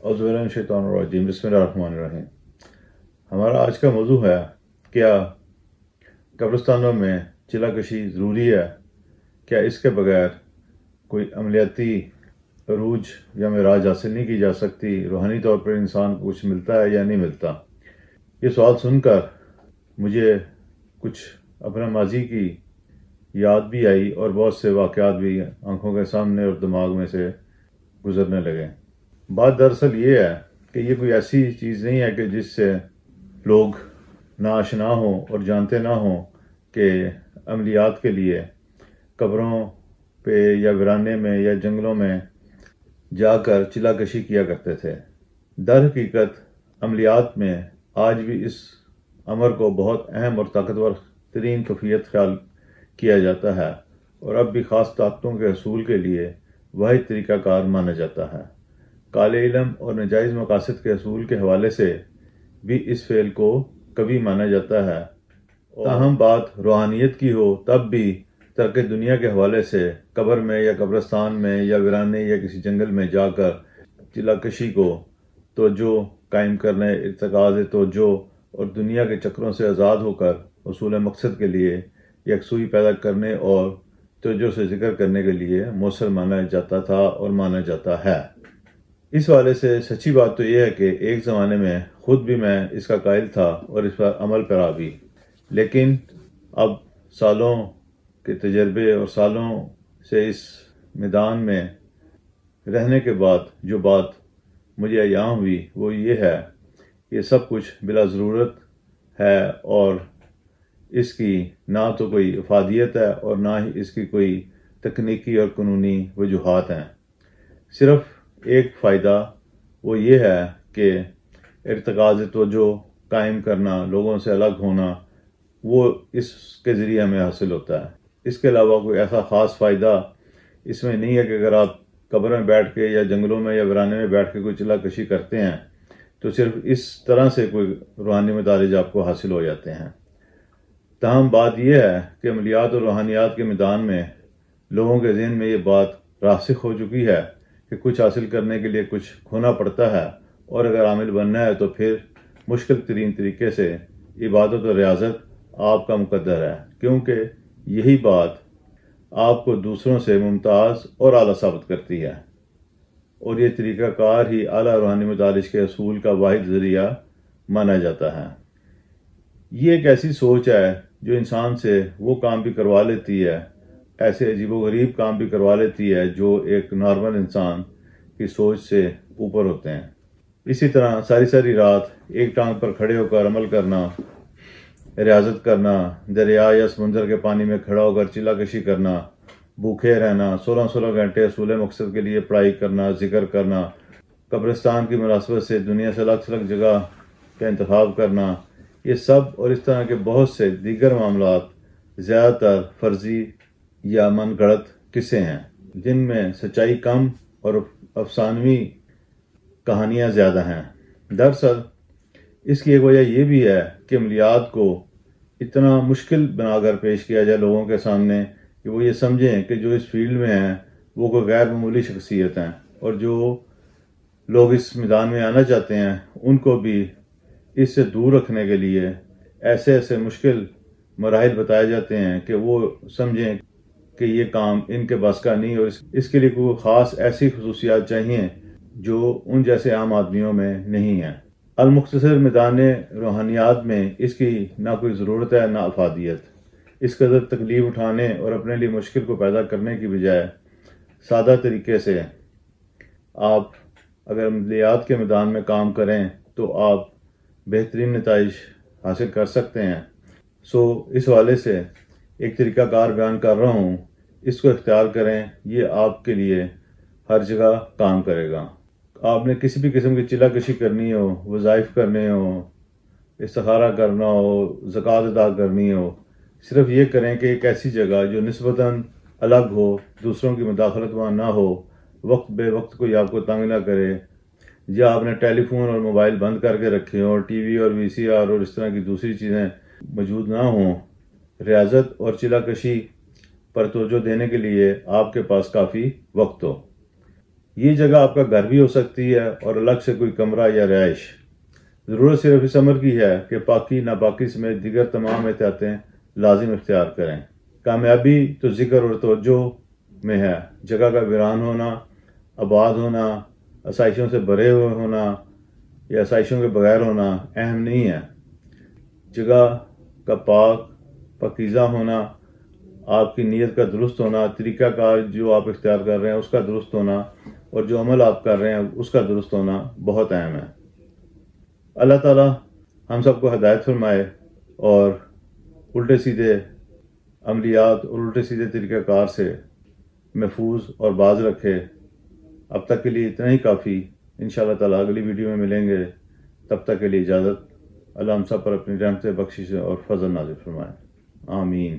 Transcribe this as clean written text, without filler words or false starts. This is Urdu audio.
اعوذ باللہ من الشیطان الرجیم، بسم اللہ الرحمن الرحیم۔ ہمارا آج کا موضوع ہے، کیا قبرستانوں میں چلہ کشی ضروری ہے؟ کیا اس کے بغیر کوئی عملیاتی عروج یا معراج حاصل نہیں کی جا سکتی؟ روحانی طور پر انسان کو کچھ ملتا ہے یا نہیں ملتا؟ یہ سوال سن کر مجھے کچھ اپنے ماضی کی یاد بھی آئی اور بہت سے واقعات بھی آنکھوں کے سامنے اور دماغ میں سے گزرنے لگے۔ بات دراصل یہ ہے کہ یہ کوئی ایسی چیز نہیں ہے کہ جس سے لوگ ناآشنا ہوں اور جانتے نہ ہوں کہ عملیات کے لیے قبروں پہ یا ویرانے میں یا جنگلوں میں جا کر چلہ کشی کیا کرتے تھے۔ در حقیقت عملیات میں آج بھی اس امر کو بہت اہم اور طاقتور ترین کیفیت خیال کیا جاتا ہے، اور اب بھی خاص طاقتوں کے حصول کے لیے واحد طریقہ کار مانا جاتا ہے۔ کالے علم اور ناجائز مقاصد کے حصول کے حوالے سے بھی اس فعل کو کبھی مانا جاتا ہے، تاہم بات روحانیت کی ہو تب بھی ترک دنیا کے حوالے سے قبر میں یا قبرستان میں یا ویرانے یا کسی جنگل میں جا کر چلہ کشی کو توجہ قائم کرنے، ارتکاز توجہ اور دنیا کے چکروں سے آزاد ہو کر حصول مقصد کے لیے یکسوئی پیدا کرنے اور توجہ سے ذکر کرنے کے لیے مؤثر مانا جاتا تھا اور مانا جاتا ہے۔ اس حوالے سے سچی بات تو یہ ہے کہ ایک زمانے میں خود بھی میں اس کا قائل تھا اور اس پر عمل پیرا بھی، لیکن اب سالوں کے تجربے اور سالوں سے اس میدان میں رہنے کے بعد جو بات مجھے عیاں ہوئی وہ یہ ہے کہ یہ سب کچھ بلا ضرورت ہے، اور اس کی نہ تو کوئی افادیت ہے اور نہ ہی اس کی کوئی تکنیکی اور قانونی وجوہات ہیں۔ صرف ایک فائدہ وہ یہ ہے کہ ارتکاز توجہ قائم کرنا، لوگوں سے الگ ہونا، وہ اس کے ذریعے ہمیں حاصل ہوتا ہے۔ اس کے علاوہ کوئی ایسا خاص فائدہ اس میں نہیں ہے کہ اگر آپ قبر میں بیٹھ کے یا جنگلوں میں یا ویرانے میں بیٹھ کے کوئی چلہ کشی کرتے ہیں تو صرف اس طرح سے کوئی روحانی مدارج آپ کو حاصل ہو جاتے ہیں۔ تاہم بات یہ ہے کہ عملیات اور روحانیات کے میدان میں لوگوں کے ذہن میں یہ بات راسخ ہو چکی ہے کہ کچھ حاصل کرنے کے لیے کچھ کھونا پڑتا ہے، اور اگر عامل بننا ہے تو پھر مشکل ترین طریقے سے عبادت اور ریاضت آپ کا مقدر ہے، کیونکہ یہی بات آپ کو دوسروں سے ممتاز اور اعلیٰ ثابت کرتی ہے، اور یہ طریقہ کار ہی اعلیٰ روحانی مدارج کے حصول کا واحد ذریعہ مانا جاتا ہے۔ یہ ایک ایسی سوچ ہے جو انسان سے وہ کام بھی کروا لیتی ہے، ایسے عجیب و غریب کام بھی کروا لیتی ہے جو ایک نارمل انسان کی سوچ سے اوپر ہوتے ہیں۔ اسی طرح ساری رات ایک ٹانگ پر کھڑے ہو کر عمل کرنا، ریاضت کرنا، دریا یا سمندر کے پانی میں کھڑا ہو کر چلہ کشی کرنا، بھوکے رہنا، 16 گھنٹے حصول مقصد کے لیے پڑھائی کرنا، ذکر کرنا، قبرستان کی مناسبت سے دنیا سے الگ جگہ کا انتخاب کرنا، یہ سب اور اس طرح کے بہت سے دیگر معاملات زیادہ تر فرضی یا من گھڑت قصے ہیں، جن میں سچائی کم اور افسانوی کہانیاں زیادہ ہیں۔ دراصل اس کی ایک وجہ یہ بھی ہے کہ عملیات کو اتنا مشکل بنا کر پیش کیا جائے لوگوں کے سامنے کہ وہ یہ سمجھیں کہ جو اس فیلڈ میں ہیں وہ کوئی غیر معمولی شخصیت ہیں، اور جو لوگ اس میدان میں آنا چاہتے ہیں ان کو بھی اس سے دور رکھنے کے لیے ایسے مشکل مراحل بتائے جاتے ہیں کہ وہ سمجھیں کہ یہ کام ان کے بس کا نہیں، اور اس کے لیے کوئی خاص ایسی خصوصیات چاہیے جو ان جیسے عام آدمیوں میں نہیں ہیں۔ المختصر میدان روحانیات میں اس کی نہ کوئی ضرورت ہے نہ افادیت۔ اس قدر تکلیف اٹھانے اور اپنے لیے مشکل کو پیدا کرنے کی بجائے سادہ طریقے سے آپ اگر عملیات کے میدان میں کام کریں تو آپ بہترین نتائج حاصل کر سکتے ہیں۔ اس حوالے سے ایک طریقہ کار بیان کر رہا ہوں، اس کو اختیار کریں، یہ آپ کے لیے ہر جگہ کام کرے گا۔ آپ نے کسی بھی قسم کی چلہ کشی کرنی ہو، وظائف کرنے ہو، استخارہ کرنا ہو، زکوٰۃ ادا کرنی ہو، صرف یہ کریں کہ ایک ایسی جگہ جو نسبتاً الگ ہو، دوسروں کی مداخلت وہاں نہ ہو، وقت بے وقت کوئی آپ کو تنگ نہ کرے، یا آپ نے ٹیلی فون اور موبائل بند کر کے رکھے ہوں اور ٹی وی اور وی سی آر اور اس طرح کی دوسری چیزیں موجود نہ ہوں۔ ریاضت اور چلہ کشی پر توجہ دینے کے لیے آپ کے پاس کافی وقت ہو۔ یہ جگہ آپ کا گھر بھی ہو سکتی ہے اور الگ سے کوئی کمرہ یا رہائش۔ ضرورت صرف اس امر کی ہے کہ پاکی ناپاکی سمیت دیگر تمام احتیاطیں لازم اختیار کریں۔ کامیابی تو ذکر اور توجہ میں ہے۔ جگہ کا ویران ہونا، آباد ہونا، آسائشوں سے بھرے ہوئے ہونا یا آسائشوں کے بغیر ہونا اہم نہیں ہے۔ جگہ کا پاکیزہ ہونا، آپ کی نیت کا درست ہونا، طریقہ کار جو آپ اختیار کر رہے ہیں اس کا درست ہونا، اور جو عمل آپ کر رہے ہیں اس کا درست ہونا بہت اہم ہے۔ اللہ تعالیٰ ہم سب کو ہدایت فرمائے اور الٹے سیدھے عملیات اور الٹے سیدھے طریقہ کار سے محفوظ اور باز رکھے۔ اب تک کے لیے اتنا ہی کافی۔ انشاءاللہ تعالیٰ اگلی ویڈیو میں ملیں گے۔ تب تک کے لیے اجازت۔ اللہ ہم سب پر اپنی رحمت، بخشش اور فضل نازل فرمائے۔ آمین۔